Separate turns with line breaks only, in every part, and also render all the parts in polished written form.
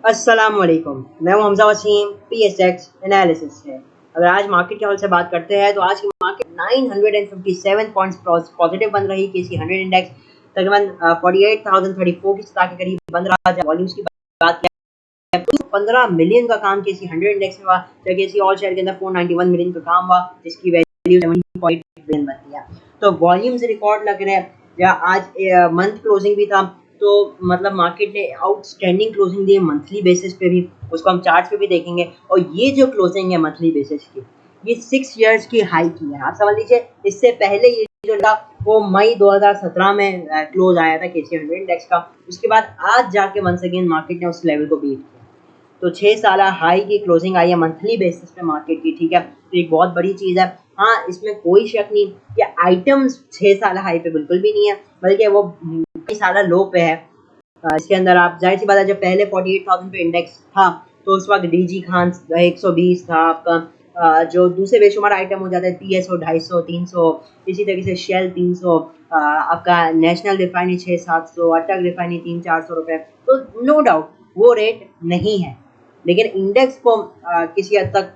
अस्सलाम वालेकुम। मैं हूं हमजा वसीम पीएसएक्स एनालिसिस से। अगर आज मार्केट के हवाले से बात करते हैं तो आज की मार्केट 957 पॉइंट्स पॉजिटिव बन रही। केसी 100 इंडेक्स तकरीबन 48,034 की सतह के करीब बन रहा है। वॉल्यूम्स की बात करें तो 15 मिलियन का काम केसी 100 इंडेक्स में हुआ, जबकि केसी ऑल शेयर के अंदर 491 मिलियन का काम हुआ, जिसकी वैल्यू 70.8 बिलियन बनती है। तो वॉल्यूम्स रिकॉर्ड लग रहे हैं। जहाँ आज मंथ क्लोजिंग भी था, तो मतलब मार्केट ने आउटस्टैंडिंग क्लोजिंग दी है मंथली बेसिस पे भी, उसको हम चार्ट पे भी देखेंगे। और ये जो क्लोजिंग है मंथली बेसिस की, ये 6 इयर्स की हाई की है। आप समझ लीजिए इससे पहले ये जो था वो मई 2017 में क्लोज आया था केसी 100 इंडेक्स का। उसके बाद आज जाके वंस अगेन मार्केट ने उस लेवल को बीट किया। तो 6 साल हाई की क्लोजिंग आई है मंथली बेसिस पे मार्केट की, ठीक है। तो एक बहुत बड़ी चीज़ है। हाँ, इसमें कोई शक नहीं कि आइटम्स 6 साल हाई पे बिल्कुल भी नहीं है, बल्कि वो कई साल लो पे है। इसके अंदर आप जाहिर सी बात है, जब पहले 48,000 पे इंडेक्स था तो उस वक्त डीजी खान 120 था आपका। जो दूसरे बेशुमार आइटम हो जाते हैं पीएसओ 250 300, इसी तरीके से शेल 300, आपका नेशनल रिफाइनरी 600-700, अटक रिफाइनरी 300-400 रुपये। तो नो डाउट वो रेट नहीं है, लेकिन इंडेक्स को किसी हद तक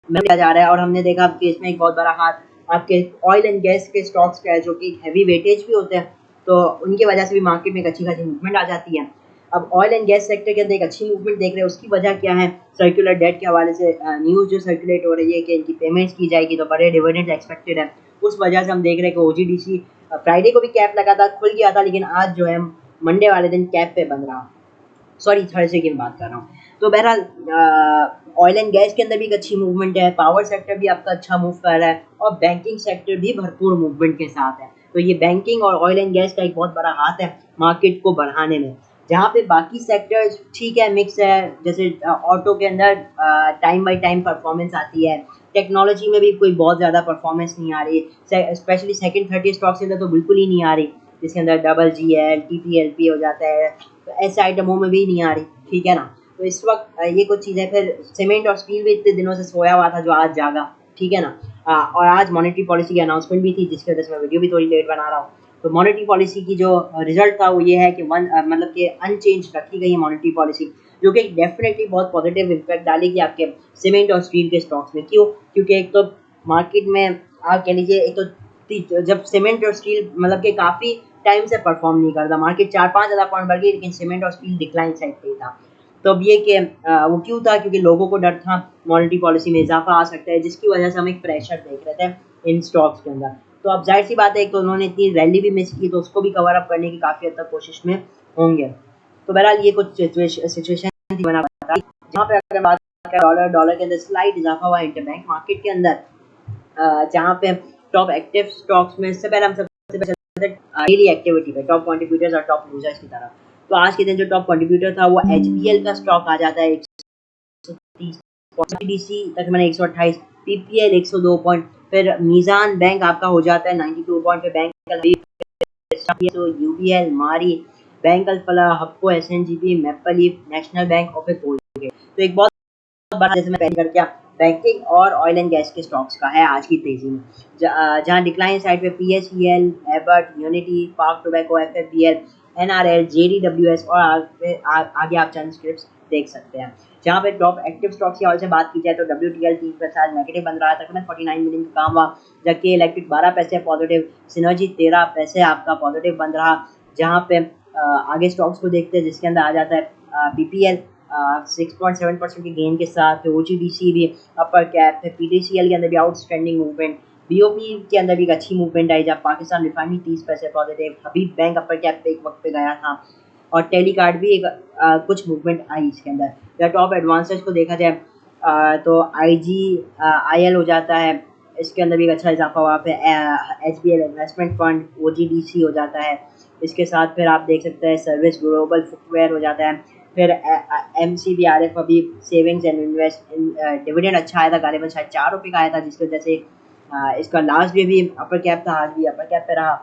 किया जा रहा है। और हमने देखा कि इसमें एक बहुत बड़ा हाथ आपके ऑयल एंड गैस के स्टॉक्स का है, जो कि हैवी वेटेज भी होते हैं, तो उनकी वजह से भी मार्केट में एक अच्छी खासी मूवमेंट आ जाती है। अब ऑयल एंड गैस सेक्टर के अंदर एक अच्छी मूवमेंट देख रहे हैं, उसकी वजह क्या है? सर्कुलर डेट के हवाले से न्यूज़ जो सर्कुलेट हो रही है कि इनकी पेमेंट्स की जाएगी तो बड़े डिविडेंड एक्सपेक्टेड है। उस वजह से हम देख रहे हैं कि ओजीडीसी फ्राइडे को भी कैप लगा था, खुल गया था, लेकिन आज जो है मंडे वाले दिन कैप पे बन रहा, सॉरी थर्सडे की बात कर रहा हूँ। तो बहरहाल ऑयल एंड गैस के अंदर भी एक अच्छी मूवमेंट है, पावर सेक्टर भी आपका अच्छा मूव कर रहा है, और बैंकिंग सेक्टर भी भरपूर मूवमेंट के साथ है। तो ये बैंकिंग और ऑयल एंड गैस का एक बहुत बड़ा हाथ है मार्केट को बढ़ाने में। जहाँ पे बाकी सेक्टर्स ठीक है, मिक्स है, जैसे ऑटो के अंदर टाइम बाई टाइम परफॉर्मेंस आती है, टेक्नोलॉजी में भी कोई बहुत ज़्यादा परफॉर्मेंस नहीं आ रही, स्पेशली सेकंड 30 स्टॉक्स के अंदर तो बिल्कुल ही नहीं आ रही, जिसके अंदर डबल जी एल टीपीएलपी हो जाता है, तो ऐसे आइटमों में भी नहीं आ रही, ठीक है ना। तो इस वक्त ये कुछ चीज़ें, फिर सीमेंट और स्टील भी इतने दिनों से सोया हुआ था जो आज जागा, ठीक है ना। और आज मॉनेटरी पॉलिसी की अनाउंसमेंट भी थी, जिसकी वजह से मैं वीडियो भी थोड़ी लेट बना रहा हूँ। तो मॉनेटरी पॉलिसी की जो रिजल्ट था वो ये है कि मतलब कि अनचेंज रखी गई है मॉनेटरी पॉलिसी, जो कि डेफिनेटली बहुत पॉजिटिव इम्पैक्ट डालेगी आपके सीमेंट और स्टील के स्टॉक्स में। क्यों? क्योंकि एक तो मार्केट में आप कह लीजिए, एक तो जब सीमेंट और स्टील मतलब कि काफ़ी टाइम से परफॉर्म नहीं करता, मार्केट 4-5 हज़ार पॉइंट बढ़ गई, लेकिन सीमेंट और स्टील डिक्लाइन साइड पे ही था। तो अब ये कि वो क्यों था? क्योंकि लोगों को डर था मॉनेटरी पॉलिसी में इजाफा आ सकता है, जिसकी वजह से हम एक प्रेशर देख रहे थे इन स्टॉक्स के अंदर। तो अब जाहिर सी बात है, एक तो उन्होंने इतनी रैली भी मिस की, तो उसको भी कवर अप करने की काफ़ी हद तक कोशिश में होंगे। तो बहरहाल ये कुछ सिचुएशन थी मैंने बताई, जहाँ पे अगर बात करें डॉलर के अंदर स्लाइड इजाफा हुआ इंटरबैंक मार्केट के अंदर, जहाँ पे टॉप एक्टिव स्टॉक्स में इससे पहले हम सबसे पहले डेली एक्टिविटी पे टॉप कंट्रीब्यूटर्स और टॉप लूजर्स की तरफ। तो आज के दिन जो टॉप कंट्रीब्यूटर था वो एचबीएल का स्टॉक आ जाता है 130, ओसीडीसी तकरीबन 128, पीपीएल 102 पॉइंट, फिर मीज़ान बैंक आपका हो जाता है 92 पॉइंट पे, बैंक यूबीएल, मारी, बैंक अल फलाह, हप्को, एसएनजीपी, मैपल लीफ, नेशनल बैंक और फिर कोलगेट। तो एक बहुत बड़ा, जैसे मैं पहले करके बैंकिंग और ऑयल एंड गैस के स्टॉक्स का है आज की तेजी में, जहां डिक्लाइन साइड पे पीएचईएल, एबर्ट, यूनिटी, पाक टोबैको, एफएफबीएल, एनआरएल, जेडीडब्ल्यूएस और आगे आप ट्रांसक्रिप्ट्स देख सकते हैं। जहाँ पे टॉप एक्टिव स्टॉक्स की हवाले से बात की जाए तो डब्ल्यूटीएल 3% नेगेटिव बन रहा है, तकरीबन 49 मिलियन का काम हुआ, जबकि इलेक्ट्रिक 12 पैसे पॉजिटिव, सिनर्जी 13 पैसे आपका पॉजिटिव बन रहा। जहाँ पे आगे स्टॉक्स को देखते हैं, जिसके अंदर आ जाता है पीपीएल 6.7% के गेन के साथ, ओजीडीसी भी अपर कैप है, पीटीसीएल के अंदर भी आउटस्टैंडिंग मूवमेंट, बीओपी के अंदर भी एक अच्छी मूवमेंट आई, जब पाकिस्तान रिफाइनरी 30 पैसे पॉजिटिव, हबीब बैंक अपर कैप पे एक वक्त पे गया था, और टेलीकार्ड भी एक कुछ मूवमेंट आई इसके अंदर। या टॉप एडवांसेस को देखा जाए तो आईजी आईएल हो जाता है, इसके अंदर भी एक अच्छा इजाफा हुआ पे, एचबीएल इन्वेस्टमेंट फंड, ओजीडीसी हो जाता है। इसके साथ फिर आप देख सकते हैं सर्विस ग्लोबल फुटवेयर हो जाता है, फिर एमसीबीआरएफ अभी सेविंग्स एंड इन्वेस्ट डिविडेंड अच्छा आया था, गालिबन शायद 4 रुपये का आया था, जिसकी वजह से इसका लास्ट डे भी अपर कैप था, आज भी अपर कैप पे रहा।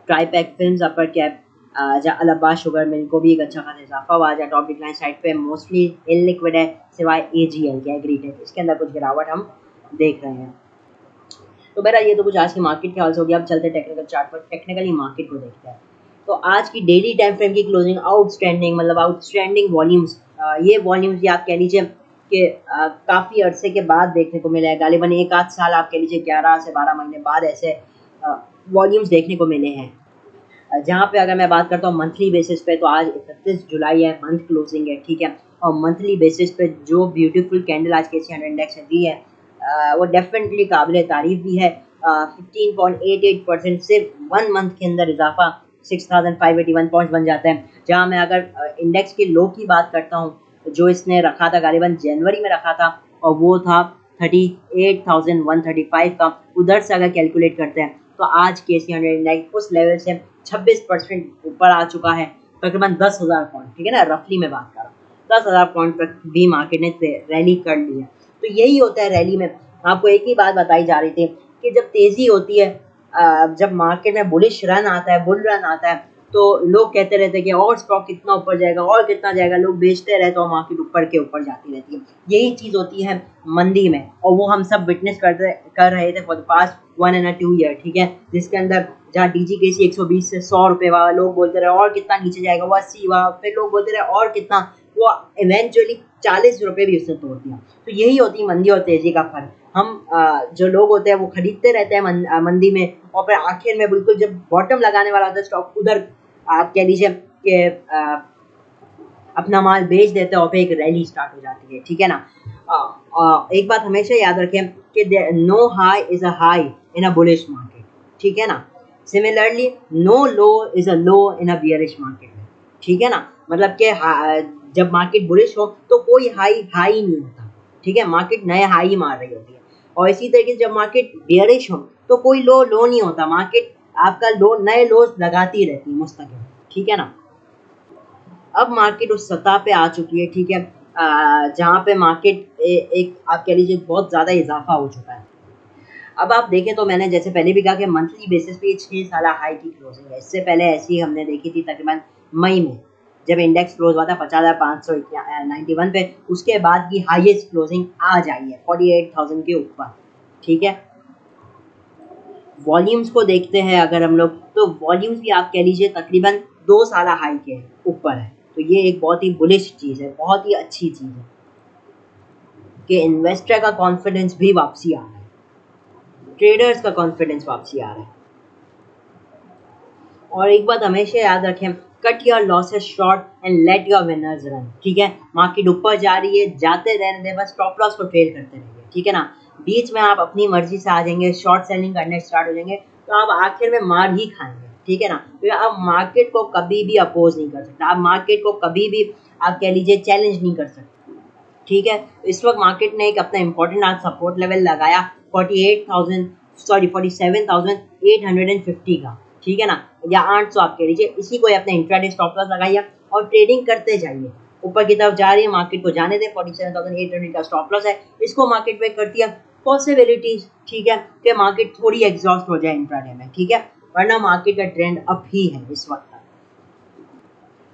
ट्राईपैक फिल्म्स अपर कैप, जहाँ अल अब्बास शुगर मिल को भी एक अच्छा खासा इजाफा हुआ, जहाँ टॉप डिक्लाइन साइड पे मोस्टली इललिक्विड है सिवाय एजीएल के, एग्रीटेक, इसके अंदर कुछ गिरावट हम देख रहे हैं। तो बहरहाल ये तो कुछ आज की मार्केट के हाल से हो गया। अब चलते टेक्निकल चार्ट पर, टेक्निकली मार्केट को देखते हैं। तो आज की डेली टाइम फ्रेम की क्लोजिंग आउटस्टैंडिंग मतलब आउटस्टैंडिंग वॉल्यूम्स, ये वॉल्यूम्स ये आप कह लीजिए कि काफ़ी अरसे के बाद देखने को मिले हैं। गालिबन एक आध साल आप कह लीजिए 11 से 12 महीने बाद ऐसे वॉल्यूम्स देखने को मिले हैं। जहाँ पे अगर मैं बात करता हूँ मंथली बेसिस पे, तो आज 31 जुलाई है, मंथ क्लोजिंग है, ठीक है। और मंथली बेसिस पे जो ब्यूटीफुल कैंडल आज के 100 इंडेक्स ने दी है, वो डेफिनेटली काबिल तारीफ भी है। 15.88% सिर्फ 1 मंथ के अंदर इजाफा 6581 पॉइंट बन जाता है। जहाँ मैं अगर इंडेक्स के लो की बात करता हूँ, जो इसने रखा था गालिबन जनवरी में रखा था, और वो था 38,135 का। उधर से अगर कैलकुलेट करते हैं तो आज के 100 इंडेक्स उस लेवल से 26% ऊपर आ चुका है, तकरीबन 10,000 पॉइंट, ठीक है ना, रफली मैं बात कर रहा हूँ। 10,000 पॉइंट तक भी मार्केट ने रैली कर ली है। तो यही होता है रैली में। आपको एक ही बात बताई जा रही थी कि जब तेज़ी होती है, जब मार्केट में बुलिश रन आता है, बुल रन आता है, तो लोग कहते रहते हैं कि और स्टॉक कितना ऊपर जाएगा और कितना जाएगा, लोग बेचते रहते हैं और मार्केट ऊपर के ऊपर जाती रहती है। यही चीज़ होती है मंदी में, और वो हम सब विटनेस कर रहे थे for the past 1 and 2 year, ठीक है। जिसके अंदर जहाँ DGKC 120 से 100 रुपये हुआ, लोग बोलते रहे और कितना नीचे जाएगा, वो 80 हुआ, फिर लोग बोलते रहे और कितना, वो इवेंचुअली 40 रुपये भी उसने तोड़ दिया। तो यही होती है मंदी और तेज़ी का फर्क। हम जो लोग होते हैं वो खरीदते रहते हैं मंदी में, और फिर आखिर में बिल्कुल जब बॉटम लगाने वाला होता है स्टॉक, उधर आप कह लीजिए कि अपना माल बेच देते हैं और फिर एक रैली स्टार्ट हो जाती है, ठीक है ना। एक बात हमेशा याद रखें कि no high is a high in a bullish market, ठीक है ना। Similarly no low is a low in a bearish market, ठीक है ना। मतलब कि जब मार्केट बुलिश हो तो कोई हाई हाई नहीं होता, ठीक है, मार्केट नए हाई मार रही होती है। और इसी तरीके से जब मार्केट बियरिश हो तो कोई लो लो नहीं होता, मार्केट आपका लो नए लोज लगाती रहती है मुस्तकिल, ठीक है ना। अब मार्केट उस सतह पे आ चुकी है, ठीक है, जहाँ पे मार्केट एक आप कह लीजिए बहुत ज़्यादा इजाफा हो चुका है। अब आप देखें तो मैंने जैसे पहले भी कहा कि मंथली बेसिस पे 6 साल हाई की क्लोजिंग है। इससे पहले ऐसी हमने देखी थी तकरीबन मई में, जब इंडेक्स क्लोज हुआ था 50,591 पे। उसके बाद की हाईएस्ट क्लोजिंग आज आई है 48,000 के ऊपर, ठीक है। वॉल्यूम्स को देखते हैं अगर हम लोग, तो वॉल्यूम्स भी आप कह लीजिए तकरीबन 2 साल हाई के ऊपर है। तो ये एक बहुत ही बुलिश चीज़ है, बहुत ही अच्छी चीज़ है कि इन्वेस्टर का कॉन्फिडेंस भी वापसी आ रहा है, ट्रेडर्स का कॉन्फिडेंस वापसी आ रहा है। और एक बात हमेशा याद रखें, cut your losses short and let your winners run, ठीक है। मार्केट ऊपर जा रही है, जाते रहने दे, बस स्टॉप लॉस को ट्रेल करते रहिए, ठीक है ना। बीच में आप अपनी मर्जी से आ जाएंगे, शॉर्ट सेलिंग करने स्टार्ट हो जाएंगे, तो आप आखिर में मार ही खाएंगे, ठीक है ना। तो आप मार्केट को कभी भी अपोज नहीं कर सकते, आप मार्केट को कभी भी आप कह लीजिए चैलेंज नहीं कर सकते, ठीक है। इस वक्त मार्केट ने एक अपना इंपॉर्टेंट आज सपोर्ट लेवल लगाया 47,850 का, ठीक है ना, या 800 आप कह लीजिए। इसी को अपने इंट्राडे स्टॉप लॉस लगाइए और ट्रेडिंग करते जाइए। ऊपर की तरफ जा रही है, मार्केट को जाने दें, 47,800 का स्टॉप लॉस है, इसको मार्केट में कर दिया। पॉसिबिलिटीज, ठीक है, कि मार्केट थोड़ी एग्जॉस्ट हो जाए इंट्राडे में, ठीक है, वरना मार्केट का ट्रेंड अप ही है इस वक्त।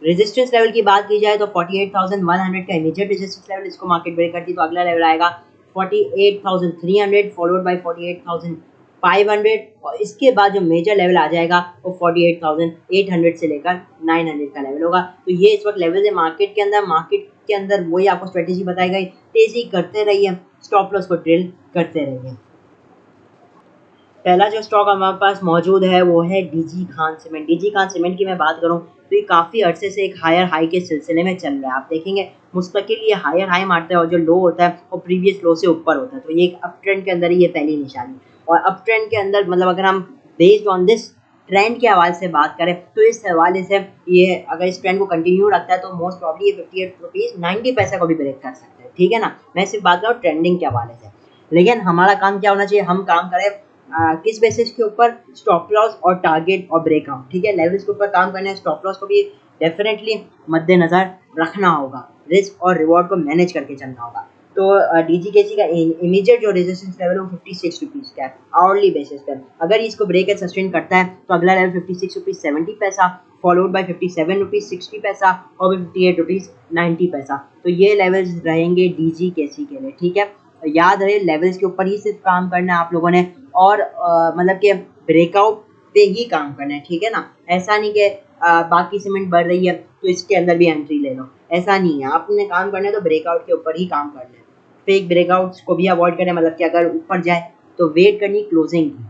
रेजिस्टेंस लेवल की बात की जाए तो 48,100 का इमीडिएट रेजिस्टेंस लेवल, इसको मार्केट ब्रेक करती तो अगला लेवल आएगा 48,300 फॉलोड बाय 48,500, और इसके बाद जो मेजर लेवल आ जाएगा वो 48,800 से लेकर 900 का लेवल होगा। तो ये इस वक्त लेवल है मार्केट के अंदर। मार्केट के अंदर वही आपको स्ट्रेटेजी बताई गई, तेजी करते रहिए, स्टॉप लॉस को ड्रिल करते रहिए। पहला जो स्टॉक हमारे पास मौजूद है वो है DG Khan cement. DG Khan cement की मैं बात करूं तो ये काफ़ी अरसे से एक हायर हाई के सिलसिले में चल रहा है। आप देखेंगे मुस्तकिल ये हायर हाई मारता है और जो लो होता है वो प्रीवियस लो से ऊपर होता है। तो ये एक अप ट्रेंड के अंदर ही ये पहली निशानी, और अप ट्रेंड के अंदर मतलब अगर हम बेस्ड ऑन दिस ट्रेंड के हवाले से बात करें तो इस हवाले से ये अगर इस ट्रेंड को कंटिन्यू रखता है तो मोस्ट प्रॉब्ली ये 58 रुपीज़ 90 पैसे को भी ब्रेक कर सकते हैं, ठीक है ना। मैं सिर्फ बात कर रहा हूँ ट्रेंडिंग के हवाले से, लेकिन हमारा काम क्या होना चाहिए, हम काम करें किस बेसिस के ऊपर, स्टॉप लॉस और टारगेट और ब्रेकआउट, ठीक है, लेवल्स के ऊपर काम करना है। स्टॉप लॉस को भी डेफिनेटली मद्देनज़र रखना होगा, रिस्क और रिवॉर्ड को मैनेज करके चलना होगा। तो डीजीकेसी का इमीडिएट जो रेजिस्टेंस लेवल है वो 56 रुपीज़ का है आवरली बेसिस पर। अगर इसको ब्रेक एंड सस्टेन करता है तो अगला लेवल 56 रुपीज़ 70 पैसा, फॉलोड बाय 57 रुपीज़ 60 पैसा और 58 रुपीज़ 90 पैसा। तो ये लेवल्स रहेंगे डीजीकेसी के लिए, ठीक है। याद रहे लेवल्स के ऊपर ही सिर्फ काम करना है आप लोगों ने, और मतलब कि ब्रेकआउट पे ही काम करना है, ठीक है ना। ऐसा नहीं कि बाकी सीमेंट बढ़ रही है तो इसके अंदर भी एंट्री ले लो। ऐसा नहीं है, आपने काम करना है तो ब्रेकआउट के ऊपर ही काम करना है। फेक ब्रेकआउट्स को भी अवॉइड करें, मतलब कि अगर ऊपर जाए तो वेट करनी क्लोजिंग की।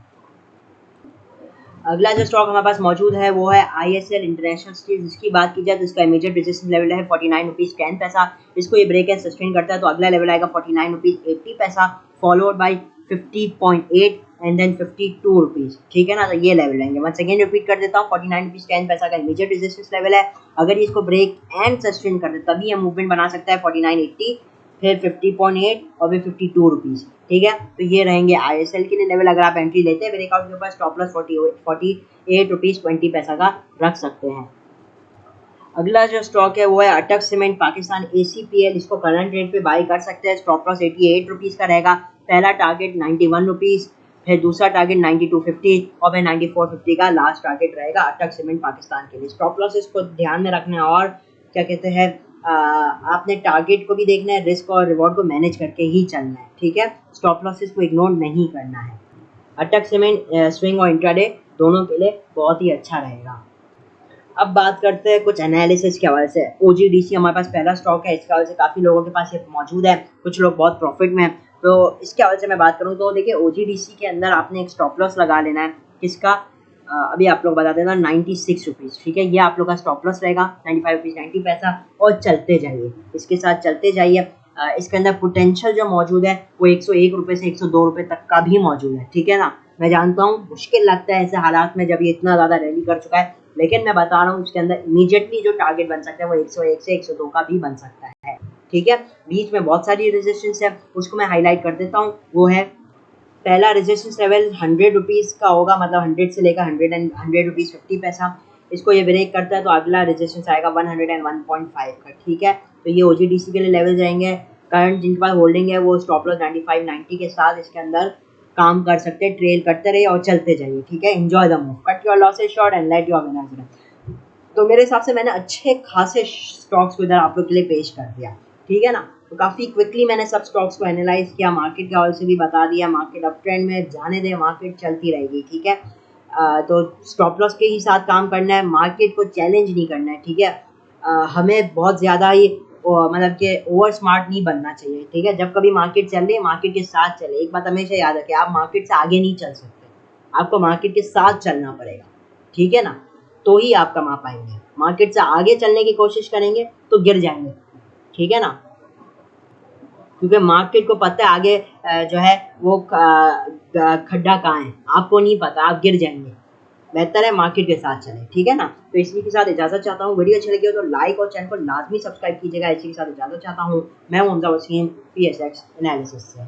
अगला जो स्टॉक हमारे पास मौजूद है वो है ISL इंटरनेशनल स्टील। इसकी बात की जाए तो इसका इमीडिएट रेजिस्टेंस लेवल है 49 रुपीज़ 10 पैसा। इसको ये ब्रेक एंड सस्टेन करता है तो अगला लेवल आएगा 49 rupees 80 paisa, followed by 50.8 and then 52 rupees. ठीक है ना, तो ये लेवल रहेंगे। वंस अगेन रिपीट कर देता हूँ, 49 रुपीज़ 10 पैसा का इमीडिएट रेजिस्टेंस लेवल है। अगर इसको ब्रेक एंड सस्टेन कर दे तभी ये मूवमेंट बना सकता है 49.80, फिर 50.8 और फिर 52 रुपीज़। ठीक है, तो ये रहेंगे ISL के लिए लेवल। अगर आप एंट्री लेते हैं ब्रेकआउट के ऊपर, स्टॉप लॉस 48 रुपीज़ 20 पैसा का रख सकते हैं। अगला जो स्टॉक है वो है अटक सीमेंट पाकिस्तान ACPL। इसको करंट रेट पे बाई कर सकते हैं। स्टॉप लॉस 88 रुपीज़ का रहेगा। पहला टारगेट 91 रुपीज़, फिर दूसरा टारगेट 92.50 और फिर 94.50 का लास्ट टारगेट रहेगा अटक सीमेंट पाकिस्तान के लिए। स्टॉप लॉसेस को ध्यान में रखना है और क्या कहते हैं, आपने टारगेट को भी देखना है, रिस्क और रिवॉर्ड को मैनेज करके ही चलना है। ठीक है, स्टॉप लॉसेस को इग्नोर नहीं करना है। अटक सीमेंट स्विंग और इंट्राडे दोनों के लिए बहुत ही अच्छा रहेगा। अब बात करते हैं कुछ एनालिसिस के हवाले से। OGDC हमारे पास पहला स्टॉक है, इसके हवाले से काफ़ी लोगों के पास ये मौजूद है, कुछ लोग बहुत प्रॉफिट में हैं। तो इसके हवाले से मैं बात करूँ तो देखिए, OGDC के अंदर आपने एक स्टॉप लॉस लगा लेना है। किसका, अभी आप लोग बता देना 96 रुपीज़। ठीक है, ये आप लोग का स्टॉप लॉस रहेगा 95 रुपीज़ 90 पैसा, और चलते जाइए, इसके साथ चलते जाइए। इसके अंदर पोटेंशियल जो मौजूद है वो 101 रुपये से 102 रुपये तक का भी मौजूद है। ठीक है ना, मैं जानता हूँ मुश्किल लगता है ऐसे हालात में जब ये इतना ज़्यादा रैली कर चुका है, लेकिन मैं बता रहा हूँ उसके अंदर इमीडिएटली जो टारगेट बन सकता है वो 101 से 102 का भी बन सकता है। ठीक है, बीच में बहुत सारी रेजिस्टेंस है, उसको मैं हाईलाइट कर देता हूँ। वो है, पहला रेजिस्टेंस लेवल 100 रुपीज़ का होगा, मतलब 100 से लेकर 100 रुपीज़ 50 पैसा। इसको ये ब्रेक करता है तो अगला रेजिस्टेंस आएगा 101.5 का। ठीक है, तो ये OGDC के लिए लेवल रहेंगे। करंट जिनके पास होल्डिंग है वो स्टॉप लॉस 95-90 के साथ इसके अंदर काम कर सकते हैं। ट्रेल करते रहिए और चलते जाइए। ठीक है, enjoy the move, cut your losses short and let your winners run. तो मेरे हिसाब से मैंने अच्छे खासे स्टॉक्स को इधर आप लोग के लिए पेश कर दिया। ठीक है ना, तो काफ़ी क्विकली मैंने सब स्टॉक्स को एनालाइज किया, मार्केट के हवाले से भी बता दिया। मार्केट अप ट्रेंड में जाने दें, मार्केट चलती रहेगी। ठीक है, तो स्टॉप लॉस के ही साथ काम करना है, मार्केट को चैलेंज नहीं करना है। ठीक है, हमें बहुत ज़्यादा ही मतलब कि ओवर स्मार्ट नहीं बनना चाहिए। ठीक है, जब कभी मार्केट चल रही है मार्केट के साथ चले। एक बात हमेशा याद रखें, आप मार्केट से आगे नहीं चल सकते, आपको मार्केट के साथ चलना पड़ेगा। ठीक है ना, तो ही आप कमा पाएंगे। मार्केट से आगे चलने की कोशिश करेंगे तो गिर जाएंगे। ठीक है ना, क्योंकि मार्केट को पता है आगे जो है वो खड्डा कहाँ है, आपको नहीं पता, आप गिर जाएंगे। बेहतर है मार्केट के साथ चलें। ठीक है ना, तो इसी के साथ इजाज़त चाहता हूँ। वीडियो अच्छी लगी हो तो लाइक और चैनल को लाजमी सब्सक्राइब कीजिएगा। इसी के साथ इजाज़त चाहता हूँ। मैं हूं हमजा वसीम, PSX एनालिसिस से।